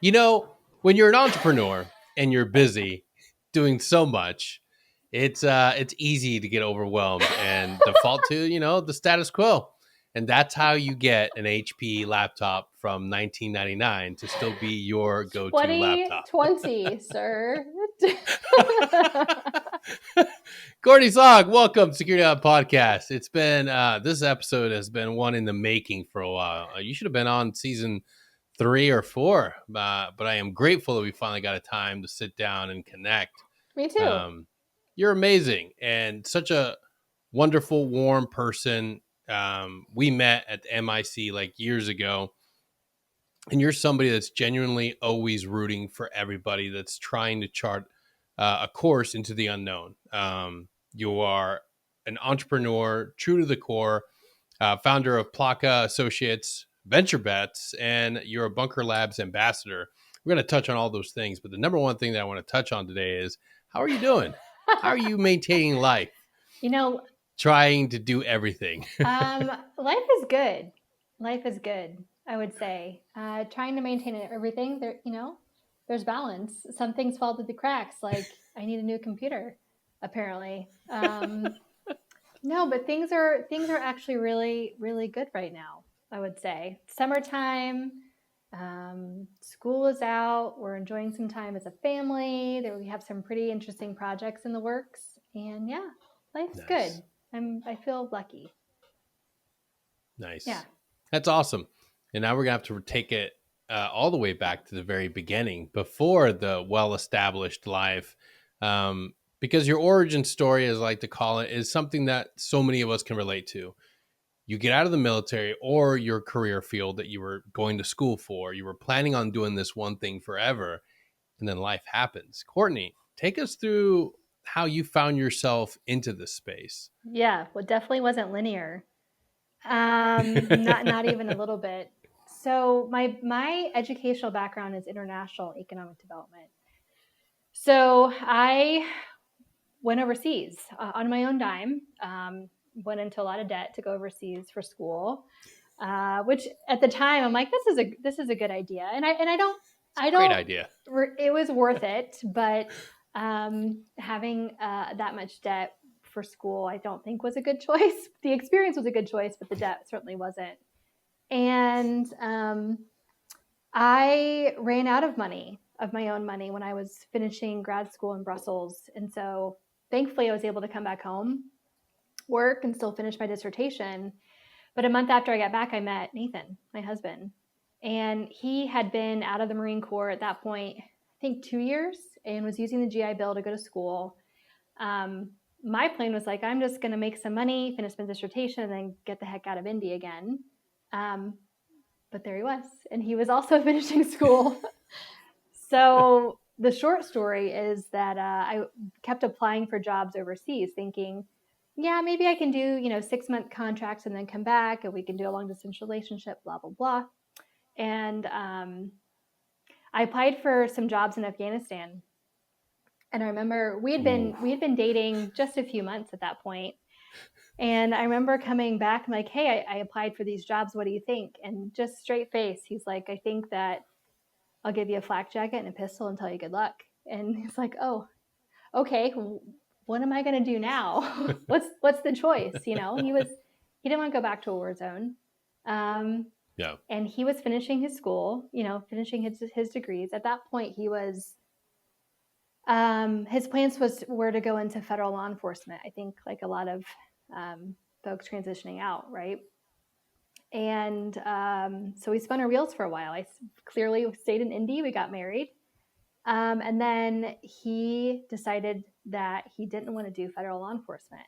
You know, when you're an entrepreneur and you're busy doing so much, it's easy to get overwhelmed and default to, the status quo. And that's how you get an HP laptop from 1999 to still be your go-to laptop. 2020, sir. Courtney Zaugg, welcome to Security Out Podcast. It's been this episode has been one in the making for a while. You should have been on season 3 or 4, but I am grateful that we finally got a time to sit down and connect. Me too. Um, you're amazing and such a wonderful, warm person. We met at the MIC like years ago, and you're somebody that's genuinely always rooting for everybody that's trying to chart a course into the unknown. You are an entrepreneur, true to the core, founder of Plaka Associates Venture Bets, and you're a Bunker Labs ambassador. We're going to touch on all those things, but the number one thing that I want to touch on today is how are you doing? How are you maintaining life? You know, Trying to do everything. life is good. Life is good, I would say. Trying to maintain everything, there's balance. Some things fall through the cracks, like I need a new computer, apparently. No, but things are actually really, really good right now, I would say. Summertime, school is out. We're enjoying some time as a family. We have some pretty interesting projects in the works. And yeah, life's Nice. good. I feel lucky. Nice. Yeah. That's awesome. And now we're going to have to take it all the way back to the very beginning, before the well-established life. Because your origin story, as I like to call it, is something that so many of us can relate to. You get out of the military or your career field that you were going to school for. You were planning on doing this one thing forever, and then life happens. Courtney, take us through how you found yourself into this space. Yeah. Well, definitely wasn't linear. Not even a little bit. So my educational background is international economic development. So I went overseas on my own dime. Went into a lot of debt to go overseas for school, which at the time I'm like, this is a good idea, and I Great don't. idea. It was worth it, but having that much debt for school, I don't think was a good choice. The experience was a good choice, but the debt certainly wasn't. And I ran out of money, of my own money, when I was finishing grad school in Brussels. And so thankfully I was able to come back home, work, and still finish my dissertation. But a month after I got back, I met Nathan, my husband. And he had been out of the Marine Corps at that point, I think 2 years, and was using the GI Bill to go to school. My plan was like, I'm just going to make some money, finish my dissertation, and then get the heck out of India again. But there he was. And he was also finishing school. So the short story is that I kept applying for jobs overseas, thinking, yeah, maybe I can do, 6-month contracts and then come back, and we can do a long distance relationship, blah, blah, blah. And I applied for some jobs in Afghanistan. And I remember we had been dating just a few months at that point. And I remember coming back, I'm like, hey, I applied for these jobs. What do you think? And just straight face, he's like, I think that I'll give you a flak jacket and a pistol and tell you good luck. And he's like, oh, okay, what am I going to do now? what's the choice? He didn't want to go back to a war zone. Yeah. And he was finishing his school, finishing his degrees. At that point, he was, his plans were to go into federal law enforcement. I think like a lot of folks transitioning out, right? And so we spun our wheels for a while. I clearly stayed in Indy. We got married. And then he decided that he didn't want to do federal law enforcement,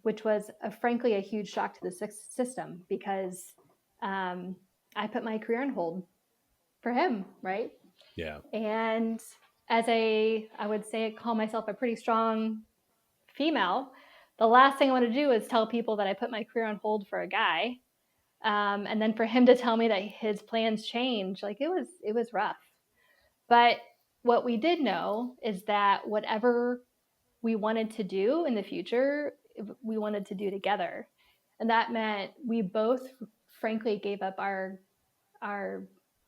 which was frankly a huge shock to the system, because I put my career on hold for him, right? Yeah. And as I would say, call myself a pretty strong female, the last thing I want to do is tell people that I put my career on hold for a guy. And then for him to tell me that his plans changed, like it was rough. But what we did know is that whatever we wanted to do in the future, we wanted to do together. And that meant we both frankly gave up our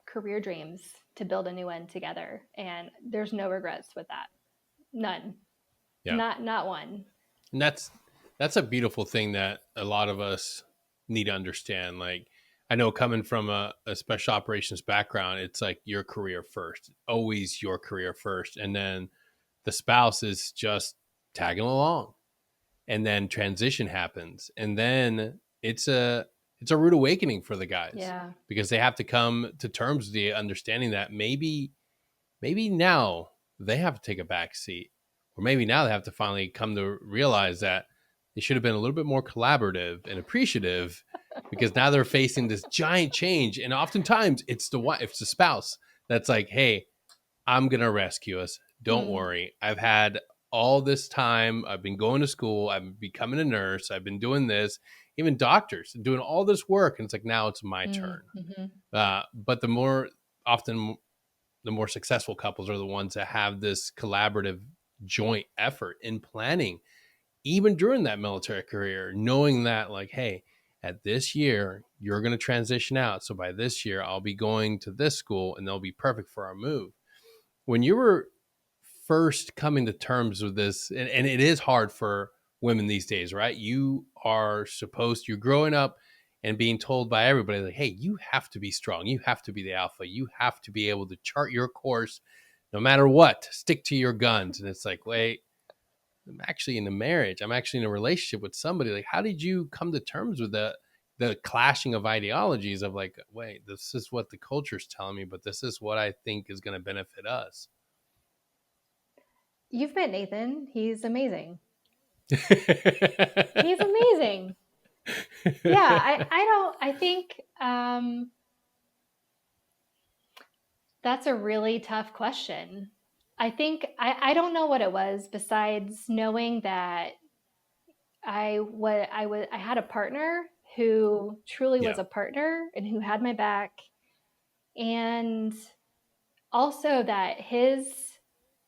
career dreams to build a new one together. And there's no regrets with that. None. Yeah. Not one. And that's a beautiful thing that a lot of us need to understand. Like, I know coming from a special operations background, it's like your career first, always your career first. And then the spouse is just tagging along. And then transition happens. And then it's a rude awakening for the guys Yeah. because they have to come to terms with the understanding that maybe now they have to take a back seat, or maybe now they have to finally come to realize that they should have been a little bit more collaborative and appreciative, because now they're facing this giant change. And oftentimes it's the wife, it's the spouse that's like, hey, I'm gonna rescue us, don't Mm, worry, I've had all this time, I've been going to school, I'm becoming a nurse, I've been doing this, even doctors doing all this work, and it's like, now it's my mm, turn. mm-hmm. But the more often, the more successful couples are the ones that have this collaborative joint effort in planning, even during that military career, knowing that, like, hey, at this year you're going to transition out, so by this year I'll be going to this school and they'll be perfect for our move. When you were first coming to terms with this, and it is hard for women these days, right? You are supposed, you're growing up and being told by everybody, like, hey, you have to be strong, you have to be the alpha, you have to be able to chart your course no matter what, stick to your guns. And it's like, wait, I'm actually in a marriage, I'm actually in a relationship with somebody. Like, how did you come to terms with the clashing of ideologies of, like, wait, this is what the culture's telling me, but this is what I think is going to benefit us? You've met Nathan. He's amazing. Yeah. He's amazing. Yeah, I don't, I think that's a really tough question. I think I don't know what it was besides knowing that I had a partner who truly was a partner and who had my back, and also that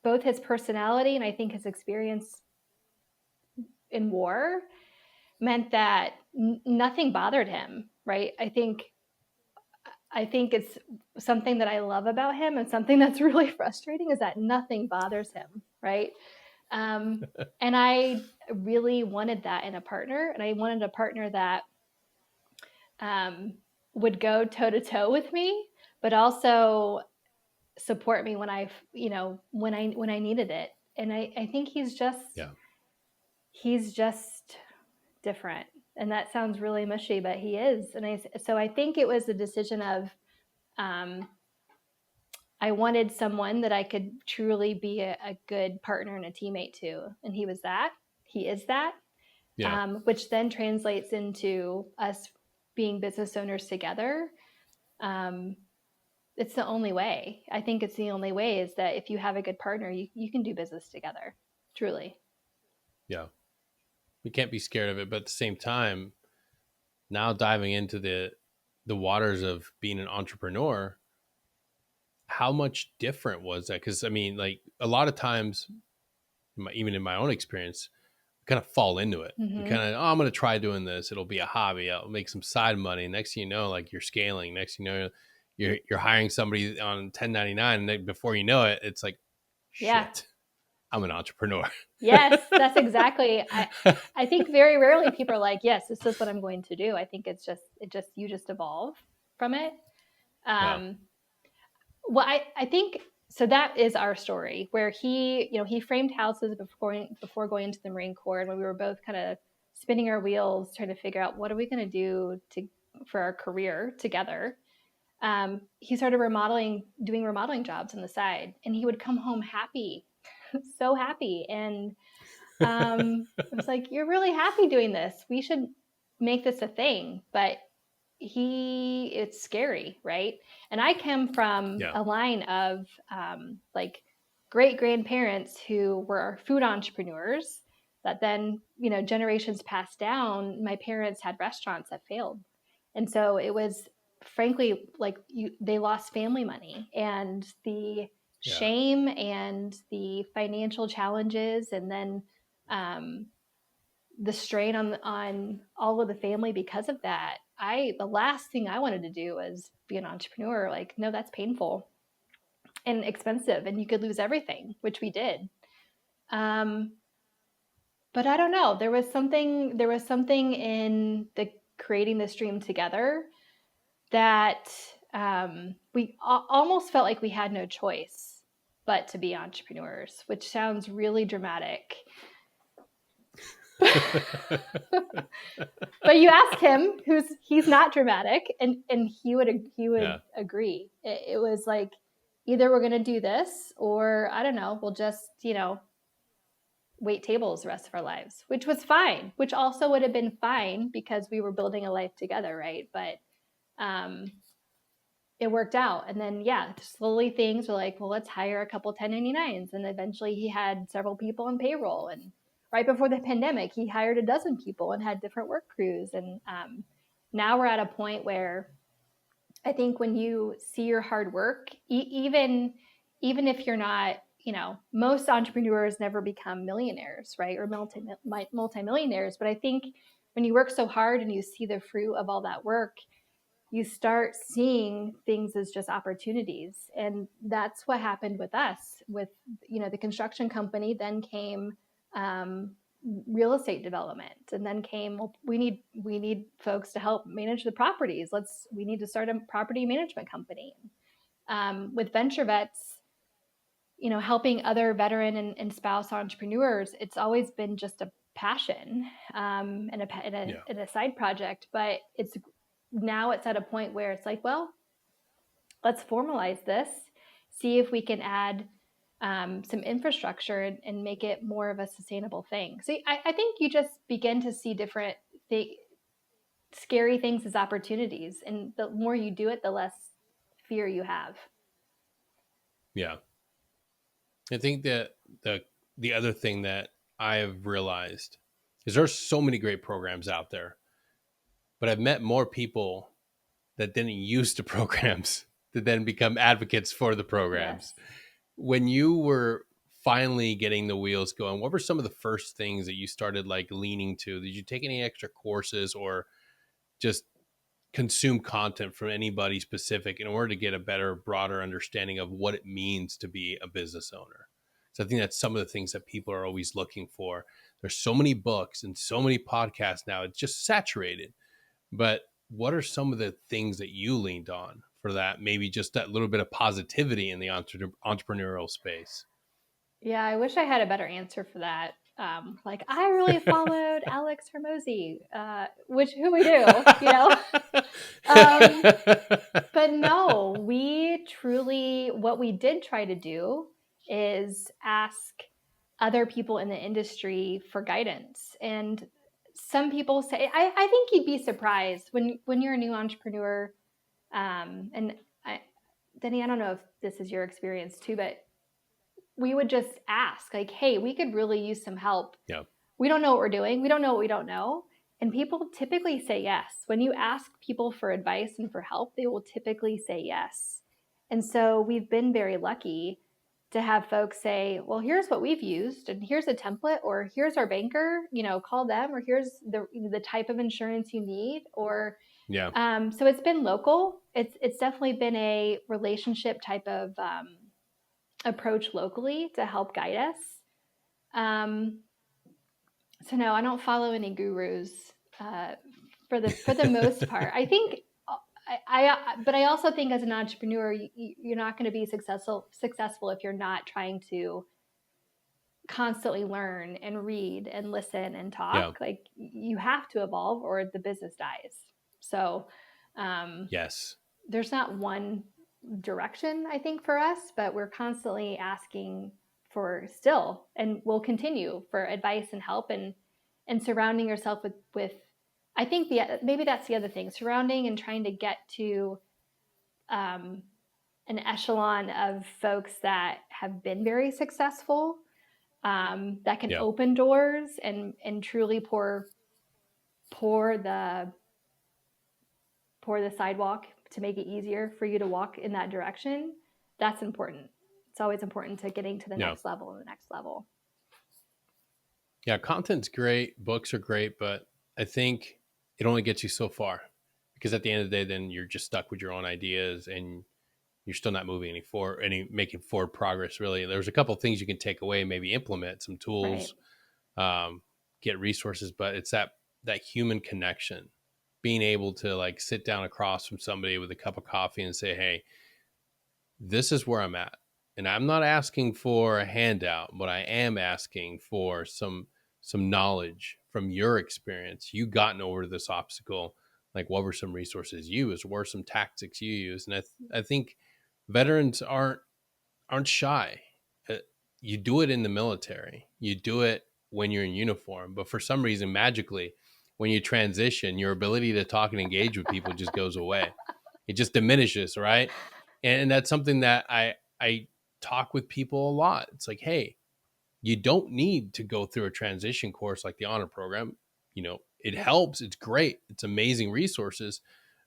both his personality and I think his experience in war meant that nothing bothered him, right? I think it's something that I love about him, and something that's really frustrating is that nothing bothers him, right? And I really wanted that in a partner, and I wanted a partner that um, would go toe to toe with me, but also support me when I needed it. And I think Yeah. he's just different. And that sounds really mushy, but he is. So I think it was a decision of um, I wanted someone that I could truly be a good partner and a teammate to, and he was that. He is that, Yeah. which then translates into us being business owners together. Um, it's the only way. I think it's the only way is that if you have a good partner, you can do business together. Truly. Yeah. We can't be scared of it, but at the same time, now diving into the waters of being an entrepreneur, how much different was that? Because I mean, like, a lot of times, even in my own experience, we kind of fall into it. We Mm-hmm. kind of, oh, I'm going to try doing this. It'll be a hobby. I'll make some side money. Next thing you know, like, you're scaling. Next thing you know, you're hiring somebody on 1099, and then before you know it, it's like, Yeah. shit, I'm an entrepreneur. Yes, that's exactly. I think very rarely people are like, yes, this is what I'm going to do. I think you just evolve from it. Yeah. Um, well, I think so. That is our story where he framed houses before going into the Marine Corps, and when we were both kind of spinning our wheels trying to figure out what are we going to do for our career together. He started doing remodeling jobs on the side, and he would come home happy, so happy. And I was like, "You're really happy doing this. We should make this a thing." But it's scary, right? And I come from Yeah. a line of like great grandparents who were food entrepreneurs that then, generations passed down. My parents had restaurants that failed. And so it was frankly like they lost family money, and the Yeah. shame and the financial challenges, and then um, the strain on all of the family because of that. the last thing I wanted to do was be an entrepreneur. Like, no, that's painful and expensive, and you could lose everything, which we did. But I don't know. There was something in the creating this dream together that we almost felt like we had no choice but to be entrepreneurs, which sounds really dramatic. But you ask him, he's not dramatic, and he would agree. It was like, either we're going to do this, or I don't know, we'll just, wait tables the rest of our lives, which was fine, which also would have been fine because we were building a life together, right? But it worked out. And then, slowly things were like, well, let's hire a couple 1099s. And eventually he had several people on payroll. And right before the pandemic, he hired a dozen people and had different work crews. And now we're at a point where I think when you see your hard work, even if you're not, most entrepreneurs never become millionaires, right? Or multimillionaires. But I think when you work so hard and you see the fruit of all that work, you start seeing things as just opportunities. And that's what happened with us. With, the construction company, then came real estate development, and then came, well, we need folks to help manage the properties. We need to start a property management company. With Venture Vets, helping other veteran and spouse entrepreneurs, it's always been just a passion and a side project. But now it's at a point where it's like, well, let's formalize this, see if we can add some infrastructure and make it more of a sustainable thing. So I think you just begin to see different scary things as opportunities. And the more you do it, the less fear you have. Yeah. I think that the other thing that I have realized is there's so many great programs out there, but I've met more people that didn't use the programs to then become advocates for the programs. Yes. When you were finally getting the wheels going, what were some of the first things that you started like leaning to? Did you take any extra courses or just consume content from anybody specific in order to get a better, broader understanding of what it means to be a business owner? So I think that's some of the things that people are always looking for. There's so many books and so many podcasts now, it's just saturated. But what are some of the things that you leaned on for that? Maybe just that little bit of positivity in the entrepreneurial space. Yeah, I wish I had a better answer for that. Like, I really followed Alex Hormozi, who we do, but no, we truly, what we did try to do is ask other people in the industry for guidance. And some people say, I think you'd be surprised when you're a new entrepreneur. Denny, I don't know if this is your experience too, but we would just ask, like, hey, we could really use some help. Yeah. We don't know what we're doing. We don't know what we don't know. And people typically say yes. When you ask people for advice and for help, they will typically say yes. And so we've been very lucky to have folks say, well, here's what we've used, and here's a template, or here's our banker, call them, or here's the type of insurance you need, or so it's been local. It's definitely been a relationship type of approach locally to help guide us. So no, I don't follow any gurus for the most part. I think but I also think as an entrepreneur, you're not going to be successful if you're not trying to constantly learn and read and listen and talk. Yeah. Like, you have to evolve or the business dies. So yes, there's not one direction, I think, for us, but we're constantly asking for still, and we'll continue for advice and help, and surrounding yourself with I think maybe that's the other thing, surrounding and trying to get to an echelon of folks that have been very successful, that can open doors and truly pour the sidewalk to make it easier for you to walk in that direction. That's important. It's always important to getting to the next level and the next level. Yeah, content's great. Books are great, but I think it only gets you so far, because at the end of the day, then you're just stuck with your own ideas and you're still not moving making forward progress. Really, there's a couple of things you can take away, maybe implement some Right. tools, get resources, but it's that human connection, being able to like sit down across from somebody with a cup of coffee and say, hey, this is where I'm at. And I'm not asking for a handout, but I am asking for some knowledge from your experience. You gotten over this obstacle. Like, what were some resources you used? What were some tactics you used? And I think veterans aren't shy. Uh, You do it in the military. You do it when you're in uniform. But for some reason, magically, when you transition, your ability to talk and engage with people just goes away. It just diminishes, right? And that's something that I talk with people a lot. It's like, hey, you don't need to go through a transition course like the honor program. It helps. It's great. It's amazing resources,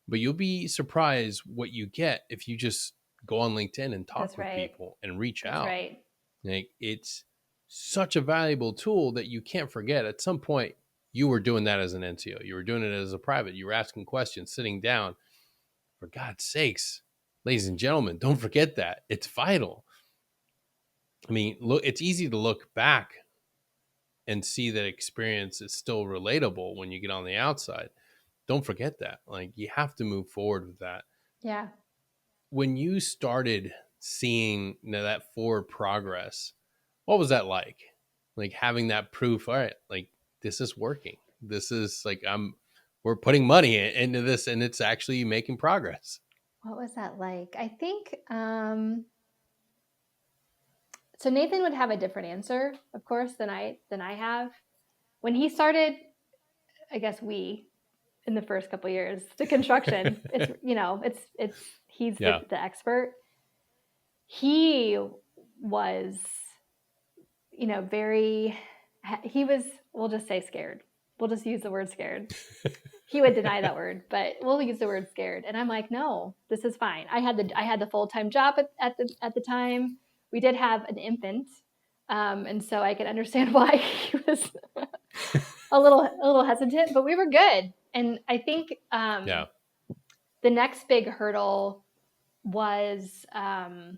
but you'll be surprised what you get if you just go on LinkedIn and talk That's with right. people and reach That's out. right. Like, it's such a valuable tool that you can't forget. At some point, you were doing that as an NCO. You were doing it as a private. You were asking questions, sitting down. For God's sakes, ladies and gentlemen, don't forget that. It's vital. I mean, look, it's easy to look back and see that experience is still relatable when you get on the outside. Don't forget that. Like, you have to move forward with that. Yeah. When you started seeing that forward progress, what was that like? Like, having that proof, all right, like, this is working. This is like, we're putting money into this and it's actually making progress. What was that like? I think so Nathan would have a different answer, of course, than I have. When he started, I guess we in the first couple of years, the construction, it's he's Yeah. the expert. He was, very he was, we'll just say scared. We'll just use the word scared. He would deny that word, but we'll use the word scared. And I'm like, no, this is fine. I had the full-time job at the time. We did have an infant, and so I could understand why he was a little hesitant, but we were good. And I think Yeah. the next big hurdle was I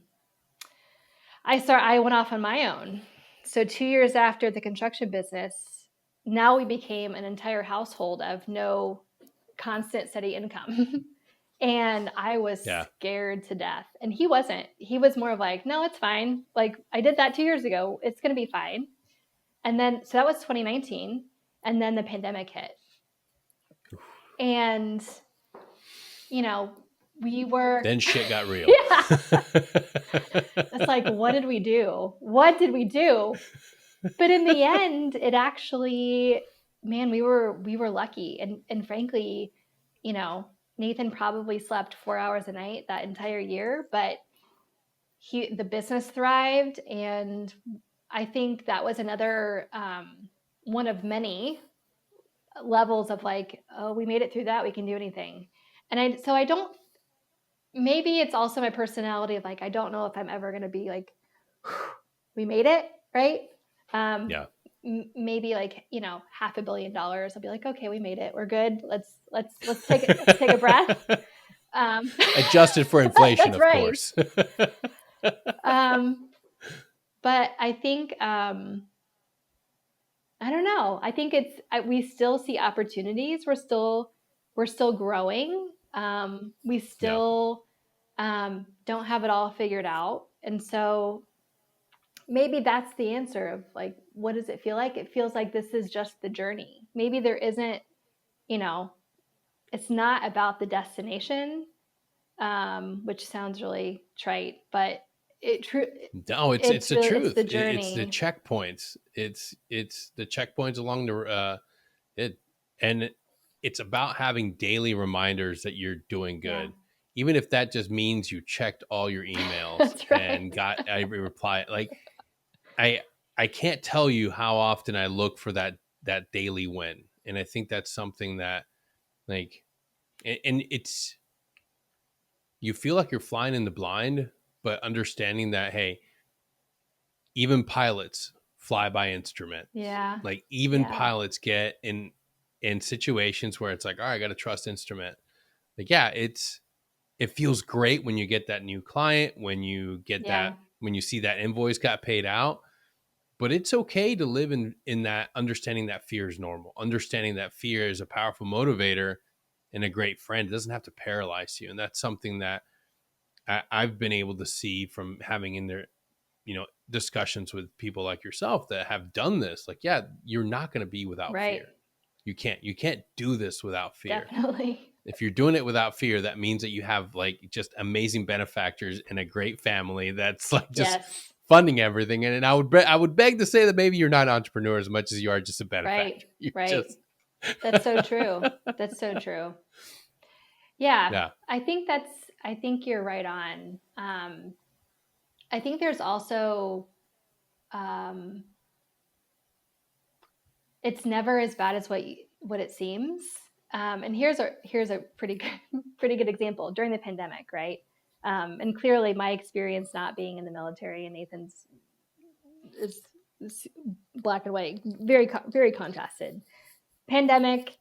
went off on my own. So 2 years after the construction business, now we became an entire household of no constant steady income. And I was Yeah. scared to death. And he wasn't. He was more of like, no, it's fine. Like, I did that 2 years ago. It's going to be fine. And then, so that was 2019. And then the pandemic hit. And, we were. Then shit got real. Yeah. It's like, what did we do? What did we do? But in the end, it actually, man, we were lucky. And frankly, Nathan probably slept 4 hours a night that entire year, but the business thrived. And I think that was another one of many levels of like, oh, we made it through that. We can do anything. And I don't, maybe it's also my personality of like, I don't know if I'm ever going to be like, we made it, right? Yeah. Maybe like, $500 million. I'll be like, okay, we made it. We're good. Let's take a breath. Adjusted for inflation, That's of right. course. But I think, I don't know. I think we still see opportunities. We're still growing. We still don't have it all figured out. And so maybe that's the answer of like, what does it feel like? It feels like this is just the journey. Maybe there isn't, it's not about the destination, which sounds really trite, but No, it's the truth. It's the journey. It's the checkpoints. It's the checkpoints along and it's about having daily reminders that you're doing good. Yeah. Even if that just means you checked all your emails That's right. and got every reply. Like, I can't tell you how often I look for that daily win. And I think that's something that, like, and it's, you feel like you're flying in the blind, but understanding that, hey, even pilots fly by instrument. Yeah. Like, even pilots get in situations where it's like, all right, I got to trust instrument. Like, yeah, it feels great when you get that new client, when you get Yeah. that, when you see that invoice got paid out. But it's okay to live in that, understanding that fear is normal, understanding that fear is a powerful motivator and a great friend. It doesn't have to paralyze you. And that's something that I've been able to see from having in there, discussions with people like yourself that have done this. Like, yeah, you're not going to be without Right. fear. You can't do this without fear. Definitely. If you're doing it without fear, that means that you have like just amazing benefactors and a great family that's like just Yes. funding everything. And I would beg to say that maybe you're not an entrepreneur as much as you are just a Right. benefactor. You're Right. just That's so true. That's so true. Yeah. yeah, I think you're right on. I think there's also, um, it's never as bad as what it seems. And here's a pretty good example during the pandemic, right? And clearly, my experience not being in the military and Nathan's is black and white, very contrasted. Pandemic,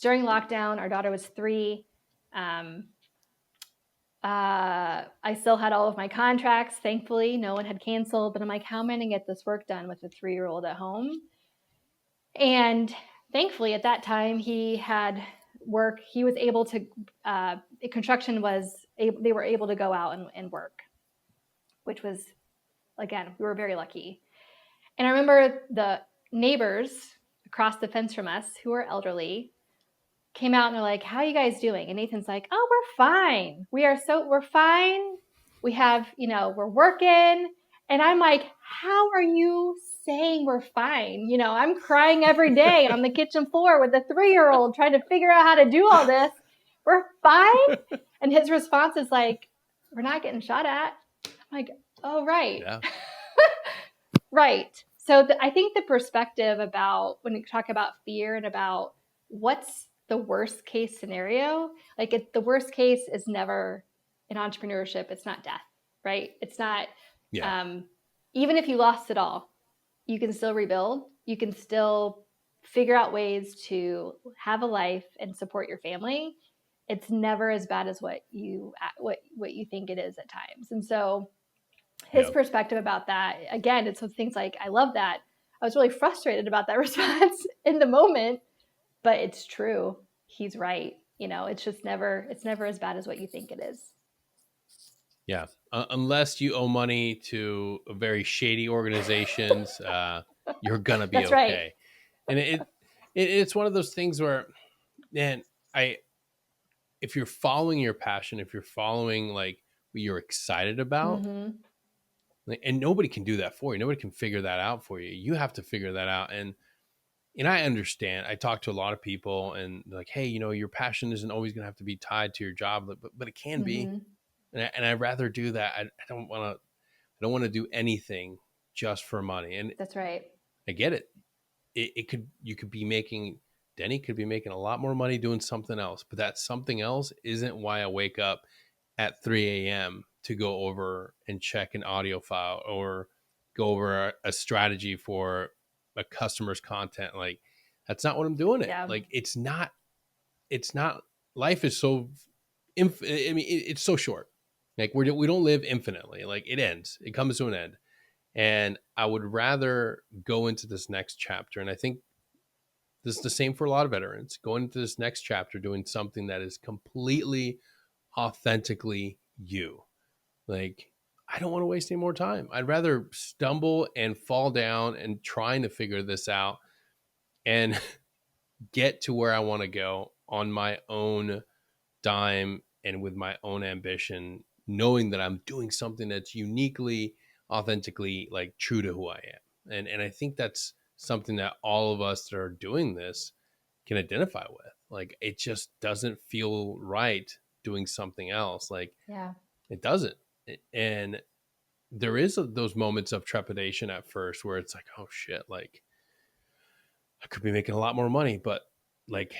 during lockdown, our daughter was 3. Um, I still had all of my contracts. Thankfully, no one had canceled. But I'm like, how am I going to get this work done with a 3-year-old at home? And thankfully, at that time, he had work. He was able to. Construction was. They were able to go out and work, which was, again, we were very lucky. And I remember the neighbors across the fence from us, who are elderly, came out and they're like, how are you guys doing? And Nathan's like, oh, we're fine. We're fine. We have, we're working. And I'm like, how are you saying we're fine? I'm crying every day on the kitchen floor with a 3-year-old trying to figure out how to do all this. We're fine. And his response is like, we're not getting shot at. I'm like, oh, right. yeah, Right. So I think the perspective about when you talk about fear and about what's the worst case scenario, like the worst case is never in entrepreneurship. It's not death, right? It's not, yeah, um, even if you lost it all, you can still rebuild. You can still figure out ways to have a life and support your family. It's never as bad as what you think it is at times. And so his yeah. perspective about that, again, it's things like, I love that. I was really frustrated about that response in the moment, but it's true. He's right. It's never as bad as what you think it is. Yeah. Unless you owe money to very shady organizations, you're gonna be That's right. okay. And it's one of those things where, man, I if you're following your passion, if you're following like what you're excited about, Mm-hmm. like, and nobody can do that for you. Nobody can figure that out for you. You have to figure that out. And I understand. I talk to a lot of people, and they're like, hey, your passion isn't always gonna have to be tied to your job, but it can be. Mm-hmm. And I'd rather do that. I don't want to do anything just for money. And That's right. I get it. Denny could be making a lot more money doing something else, but that something else isn't why I wake up at 3 a.m. to go over and check an audio file or go over a strategy for a customer's content. Like, that's not what I'm doing it. Yeah. Like, it's not, life is so, I mean, it's so short. Like, we don't live infinitely. Like, it ends, it comes to an end. And I would rather go into this next chapter. And I think this is the same for a lot of veterans, going into this next chapter, doing something that is completely authentically you. Like, I don't want to waste any more time. I'd rather stumble and fall down and trying to figure this out and get to where I want to go on my own dime and with my own ambition, knowing that I'm doing something that's uniquely, authentically like true to who I am. And I think that's something that all of us that are doing this can identify with. Like, it just doesn't feel right doing something else. Like, Yeah. it doesn't. And there is those moments of trepidation at first where it's like, oh shit, like I could be making a lot more money, but like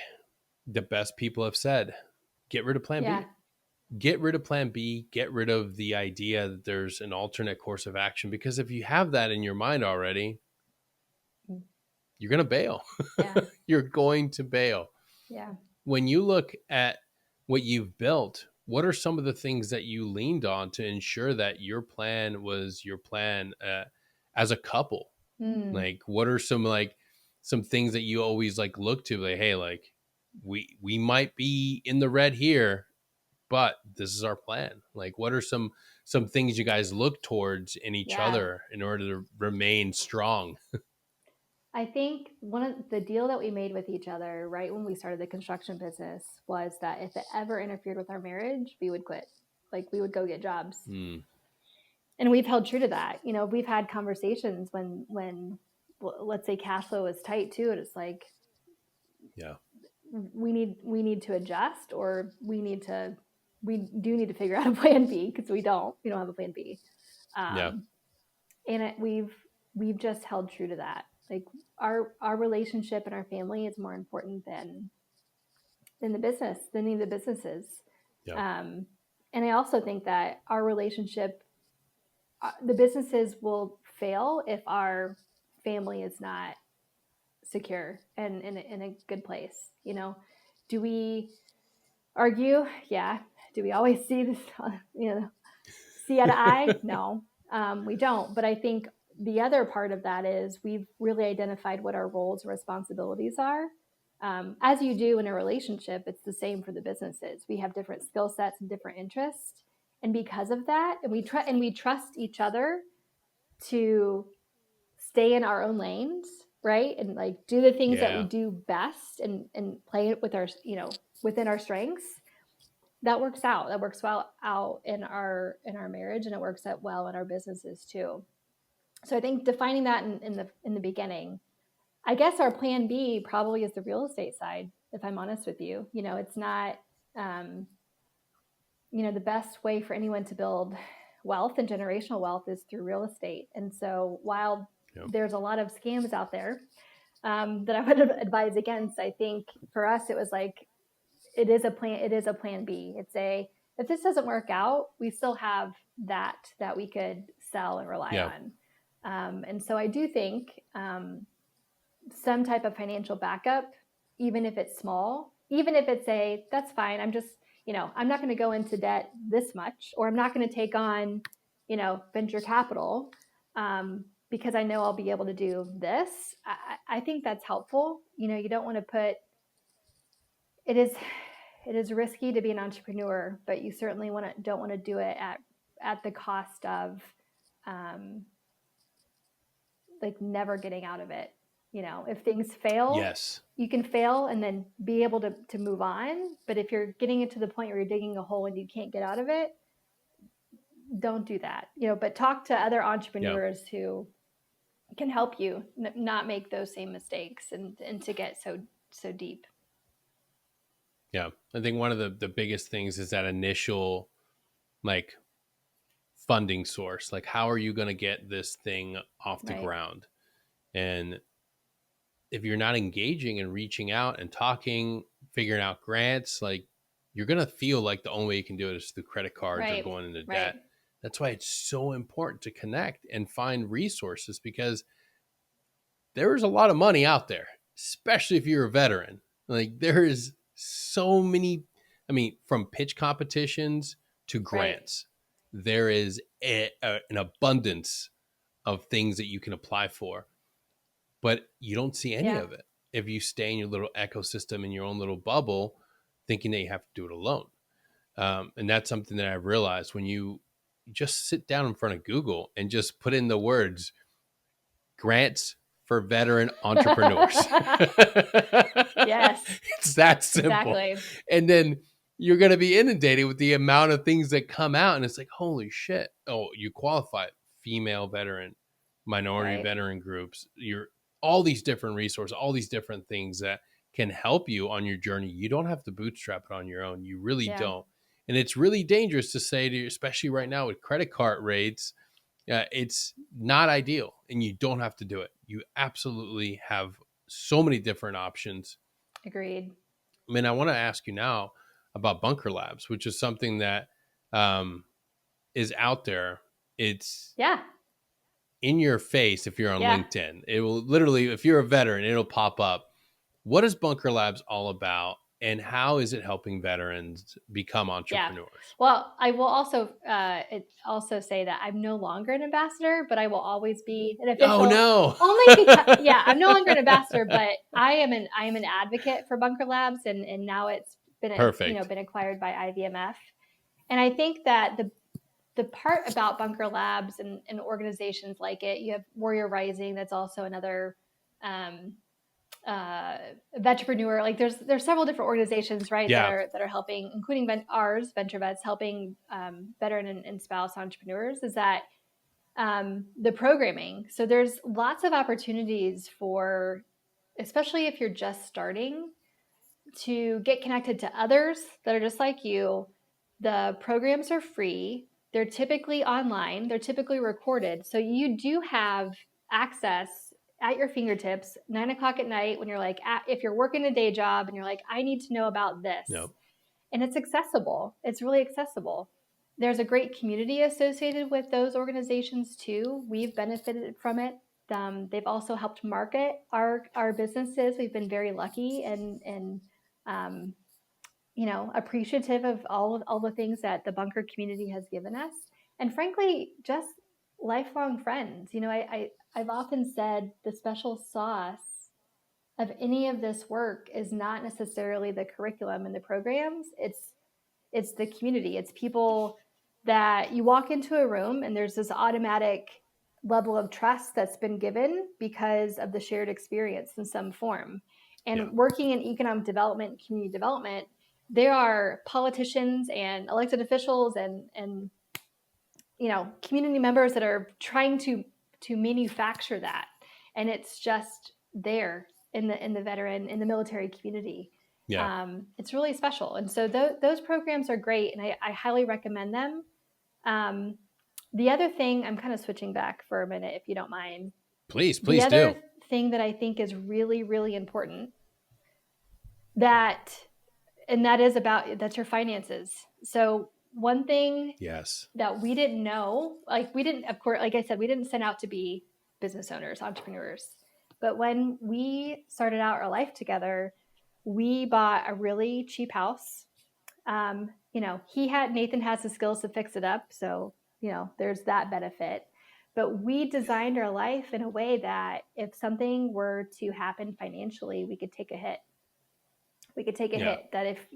the best people have said, get rid of plan Yeah. B. Get rid of plan B, get rid of the idea that there's an alternate course of action. Because if you have that in your mind already, you're going to bail. Yeah. You're going to bail. Yeah. When you look at what you've built, what are some of the things that you leaned on to ensure that your plan was your plan as a couple? Mm, Like, what are some things that you always like look to, like, hey, like we might be in the red here, but this is our plan. Like, what are some things you guys look towards in each yeah. other in order to remain strong? I think one of the deal that we made with each other right when we started the construction business was that if it ever interfered with our marriage, we would quit. Like we would go get jobs. Mm, And we've held true to that. We've had conversations when let's say cash flow is tight too, and it's like yeah. we need to adjust, or we do need to figure out a plan B, because we don't have a plan B. Yeah. Um, and we've just held true to that. Like our relationship and our family is more important than the business, than any of the businesses. Yeah. Um, and I also think that our relationship, the businesses will fail if our family is not secure and in a good place. Do we argue? Yeah. Do we always see this, see eye to eye? No, we don't. But I think the other part of that is we've really identified what our roles and responsibilities are. As you do in a relationship, it's the same for the businesses. We have different skill sets and different interests, and because of that, and we trust each other to stay in our own lanes, right? And like do the things that we Yeah. do best, and play it with our, within our strengths. That works out. That works well out in our marriage, and it works out well in our businesses too. So I think defining that in the beginning, I guess our plan B probably is the real estate side, if I'm honest with you. It's not, um, the best way for anyone to build wealth and generational wealth is through real estate. And so while Yeah. there's a lot of scams out there, that I would advise against, I think for us, it was like, it is a plan. It is a plan B. If this doesn't work out, we still have that we could sell and rely Yeah. on. And so I do think, some type of financial backup, even if it's small, even if it's that's fine. I'm not going to go into debt this much, or I'm not going to take on, venture capital, because I know I'll be able to do this. I think that's helpful. You don't want to put, it is, it is risky to be an entrepreneur, but you certainly don't want to do it at the cost of, um, like never getting out of it. If things fail, Yes. you can fail and then be able to move on. But if you're getting it to the point where you're digging a hole and you can't get out of it, don't do that. But talk to other Yeah. entrepreneurs who can help you not make those same mistakes, and to get so deep. Yeah. I think one of the biggest things is that initial, like, funding source. Like, how are you going to get this thing off the Right. ground? And if you're not engaging and reaching out and talking, figuring out grants, like, you're going to feel like the only way you can do it is through credit cards or Right. going into Right. debt. That's why it's so important to connect and find resources, because there is a lot of money out there, especially if you're a veteran. Like, there is so many, I mean, from pitch competitions to Right. grants, there is an abundance of things that you can apply for, but you don't see any Yeah. of it if you stay in your little ecosystem in your own little bubble, thinking that you have to do it alone. And that's something that I realized when you just sit down in front of Google and just put in the words grants for veteran entrepreneurs. Yes. It's that simple. Exactly. And then you're going to be inundated with the amount of things that come out. And it's like, holy shit. Oh, you qualify female veteran, minority Right. veteran groups. You're all these different resources, all these different things that can help you on your journey. You don't have to bootstrap it on your own. You really Yeah. don't. And it's really dangerous to say to you, especially right now with credit card rates, it's not ideal, and you don't have to do it. You absolutely have so many different options. Agreed. I mean, I want to ask you now about Bunker Labs, which is something that um, is out there. It's Yeah. in your face if you're on Yeah. LinkedIn. It will literally, if you're a veteran, it'll pop up. What is Bunker Labs all about? and how is it helping veterans become Yeah. entrepreneurs? Well, I will also say that I'm no longer an ambassador, but I will always be an Oh official. no. Only because I'm no longer an ambassador, but I am an advocate for Bunker Labs, and now it's been Perfect. been acquired by IVMF. And I think that the part about Bunker Labs and organizations like it, you have Warrior Rising, that's also another Venturepreneur. Like there's several different organizations, right, Yeah. that are helping, including ours, Venture Vets, helping veteran and spouse entrepreneurs. Is that the programming? So there's lots of opportunities for, especially if you're just starting, to get connected to others that are just like you. The programs are free. They're typically online. They're typically recorded. So you do have access at your fingertips, 9 o'clock at night, when you're like, if you're working a day job and you're like, I need to know about this. Yep. And it's accessible. It's really accessible. There's a great community associated with those organizations too. We've benefited from it. They've also helped market our businesses. We've been very lucky and um, appreciative of all the things that the bunker community has given us, and frankly, just lifelong friends. I've often said the special sauce of any of this work is not necessarily the curriculum and the programs. It's the community. It's people that you walk into a room and there's this automatic level of trust that's been given because of the shared experience in some form. And Yeah. working in economic development, community development, there are politicians and elected officials and community members that are trying to manufacture that, and it's just there in the veteran, in the military community. Yeah. It's really special, and so those programs are great, and I highly recommend them. The other thing, I'm kind of switching back for a minute, if you don't mind. Please The do. other thing that I think is really, really important, that's your finances. So one thing Yes. that we didn't know, we didn't, of course, like I said, we didn't set out to be business owners, entrepreneurs. But when we started out our life together, we bought a really cheap house. Nathan has the skills to fix it up. So, there's that benefit. But we designed our life in a way that if something were to happen financially, we could take a hit. That if,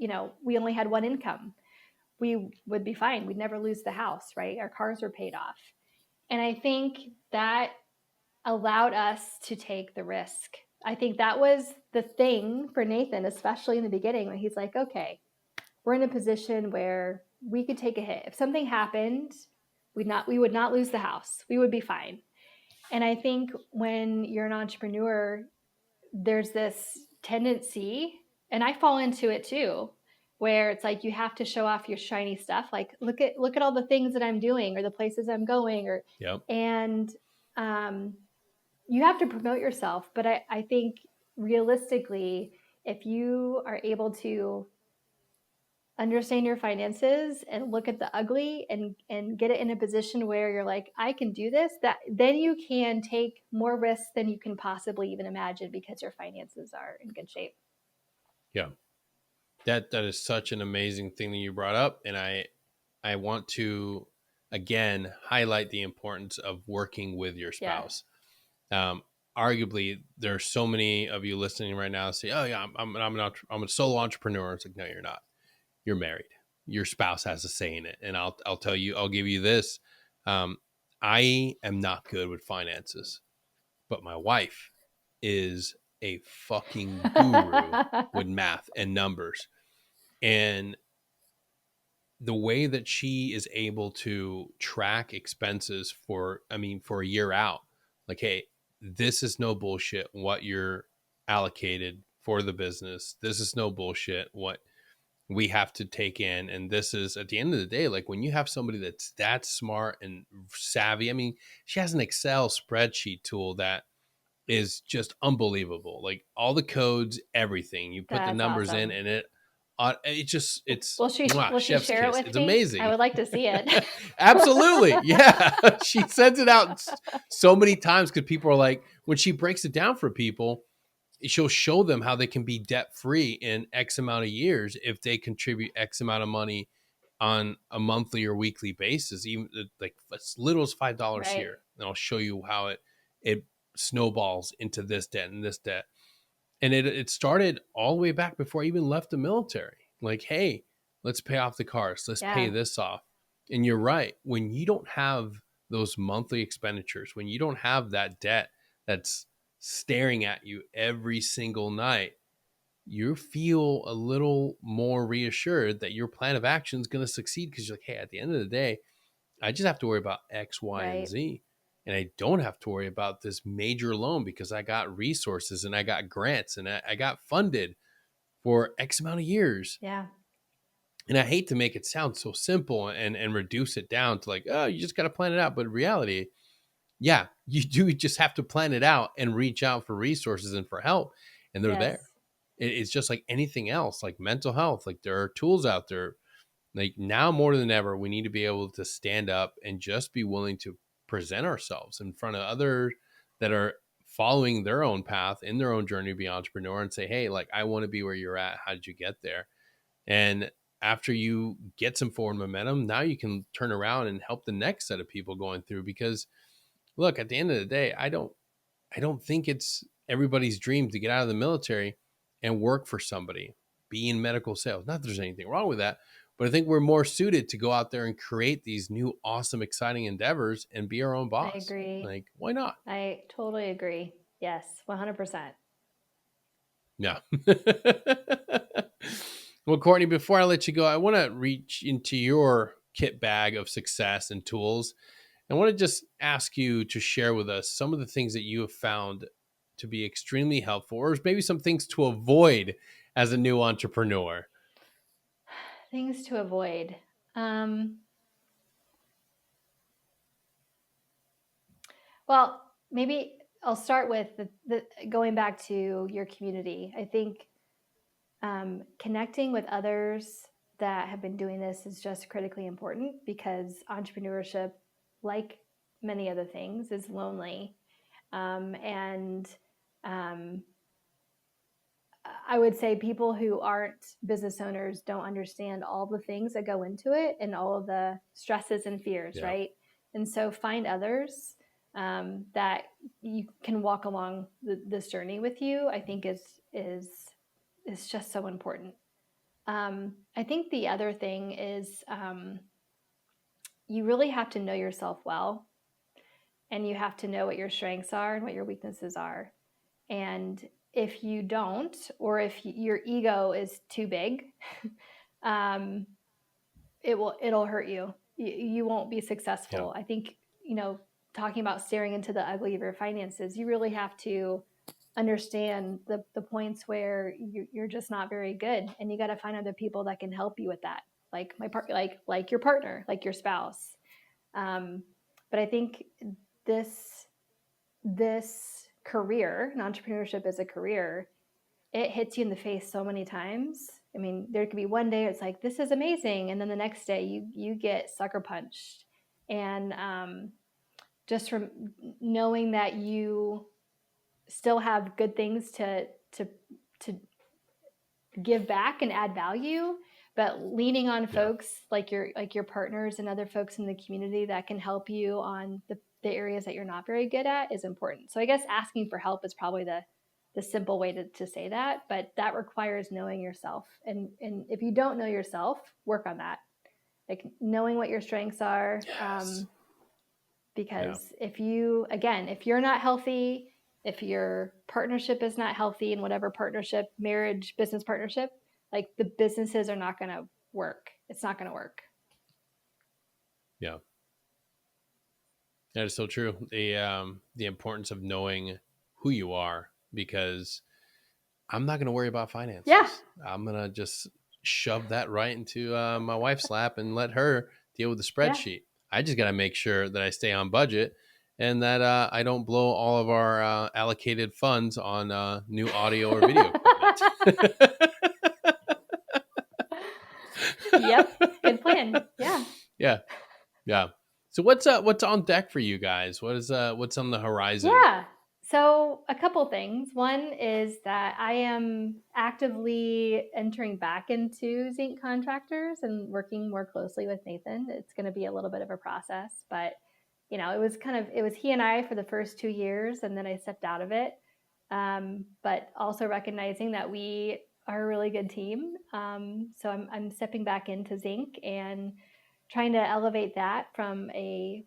we only had one income, we would be fine. We'd never lose the house, right? Our cars were paid off. And I think that allowed us to take the risk. I think that was the thing for Nathan, especially in the beginning, when he's like, okay, we're in a position where we could take a hit. If something happened, we would not lose the house. We would be fine. And I think when you're an entrepreneur, there's this tendency, and I fall into it too, where it's like you have to show off your shiny stuff. Like, look at all the things that I'm doing, or the places I'm going, or Yep. and you have to promote yourself. But I think realistically, if you are able to understand your finances and look at the ugly and get it in a position where you're like, I can do this, that then you can take more risks than you can possibly even imagine because your finances are in good shape. Yeah. That is such an amazing thing that you brought up. And I want to again highlight the importance of working with your spouse. Yeah. Arguably, there are so many of you listening right now say, "Oh yeah, I'm a solo entrepreneur." It's like, no, you're not. You're married. Your spouse has a say in it. And I'll tell you, I'll give you this. I am not good with finances, but my wife is a fucking guru with math and numbers. And the way that she is able to track expenses for a year out, like, hey, this is no bullshit what you're allocated for the business. This is no bullshit what we have to take in. And this is, at the end of the day, like when you have somebody that's that smart and savvy, she has an Excel spreadsheet tool that is just unbelievable. Like all the codes, everything, you put the numbers in and it's will she chef's share kiss. it with It's me? amazing. I would like to see it. Absolutely. Yeah. She sends it out so many times because people are like, when she breaks it down for people, she'll show them how they can be debt free in X amount of years if they contribute X amount of money on a monthly or weekly basis, even like as little as $5 Right. here. And I'll show you how it snowballs into this debt and this debt. And it started all the way back before I even left the military. Like, hey, let's pay off the cars. Let's pay Yeah. this off. And you're right. When you don't have those monthly expenditures, when you don't have that debt that's staring at you every single night, you feel a little more reassured that your plan of action is going to succeed because you're like, hey, at the end of the day, I just have to worry about X, Y, and Right. Z. And I don't have to worry about this major loan because I got resources and I got grants and I got funded for X amount of years. Yeah. And I hate to make it sound so simple and reduce it down to like, oh, you just got to plan it out. But in reality, yeah, you do just have to plan it out and reach out for resources and for help. And they're Yes. there. It's just like anything else, like mental health. Like there are tools out there. Like now more than ever, we need to be able to stand up and just be willing to present ourselves in front of others that are following their own path in their own journey to be entrepreneur and say, hey, like I want to be where you're at. How did you get there? And after you get some forward momentum, now you can turn around and help the next set of people going through. Because look, at the end of the day, I don't think it's everybody's dream to get out of the military and work for somebody, be in medical sales. Not that there's anything wrong with that, but I think we're more suited to go out there and create these new, awesome, exciting endeavors and be our own I boss. agree. Like, why not? I totally agree. Yes, 100%. Yeah. Well, Courtney, before I let you go, I want to reach into your kit bag of success and tools. I want to just ask you to share with us some of the things that you have found to be extremely helpful, or maybe some things to avoid as a new entrepreneur. Things to avoid. Well, maybe I'll start with the going back to your community. I think connecting with others that have been doing this is just critically important because entrepreneurship, like many other things, is lonely. And I would say people who aren't business owners don't understand all the things that go into it and all of the stresses and fears, Yeah. right? And so find others that you can walk along this journey with you. I think is just so important. I think the other thing is you really have to know yourself well, and you have to know what your strengths are and what your weaknesses are. And if you don't, or if your ego is too big, it'll hurt you. You won't be successful. Yeah. I think, talking about staring into the ugly of your finances, you really have to understand the points where you're just not very good, and you got to find other people that can help you with that, like like your partner, like your spouse. But I think this career, and entrepreneurship is a career, it hits you in the face so many times. I mean, there could be one day it's like, this is amazing, and then the next day you get sucker punched. And just from knowing that you still have good things to give back and add value, but leaning on folks like your partners and other folks in the community that can help you on the areas that you're not very good at is important. So I guess asking for help is probably the simple way to say that, but that requires knowing yourself. And if you don't know yourself, work on that. Like knowing what your strengths are. Yes. Because if you're not healthy, if your partnership is not healthy in whatever partnership, marriage, business partnership, like the businesses are not going to work. It's not going to work. Yeah. That is so true. The importance of knowing who you are, because I'm not going to worry about finances. Yeah. I'm going to just shove that right into my wife's lap and let her deal with the spreadsheet. I just got to make sure that I stay on budget and that I don't blow all of our allocated funds on new audio or video equipment. Yep. Good plan. Yeah. Yeah. Yeah. So what's on deck for you guys? What's on the horizon? Yeah. So, a couple things. One is that I am actively entering back into zinc contractors and working more closely with Nathan. It's going to be a little bit of a process, but it was he and I for the first 2 years, and then I stepped out of it. But also recognizing that we are a really good team. So I'm stepping back into zinc and trying to elevate that from a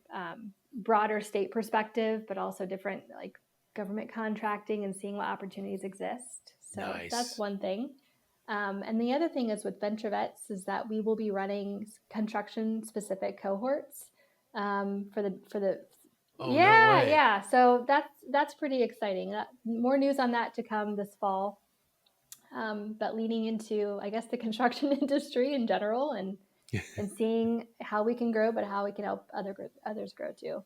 broader state perspective, but also different like government contracting and seeing what opportunities exist. So that's Nice. one thing. And the other thing is with Venture Vets is that we will be running construction specific cohorts for the Oh, no yeah, way. yeah. So that's pretty exciting. More news on that to come this fall. But leaning into, I guess, the construction industry in general, and seeing how we can grow, but how we can help others grow too.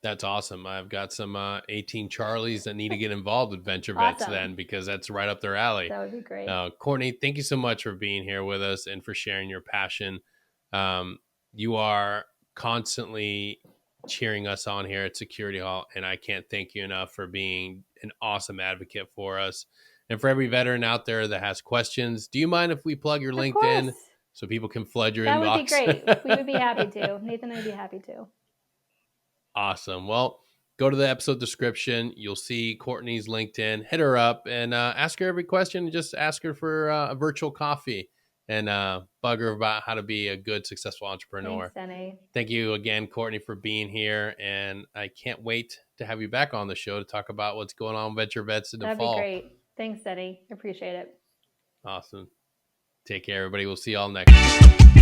That's awesome. I've got some 18 Charlies that need to get involved with Venture Vets Awesome. then, because that's right up their alley. That would be great. Courtney, thank you so much for being here with us and for sharing your passion. Um, you are constantly cheering us on here at Security Hall, and I can't thank you enough for being an awesome advocate for us. And for every veteran out there that has questions, do you mind if we plug your Of course. LinkedIn so people can flood your That would be inbox? great. We would be happy to. Nathan and I'd be happy to. Awesome. Well, go to the episode description. You'll see Courtney's LinkedIn. Hit her up and ask her every question. Just ask her for a virtual coffee and bug her about how to be a good, successful Thanks, entrepreneur. Denny. Thank you again, Courtney, for being here. And I can't wait to have you back on the show to talk about what's going on with Venture Vets in the That'd be fall. great. Thanks, Denny. Appreciate it. Awesome. Take care, everybody. We'll see y'all next time.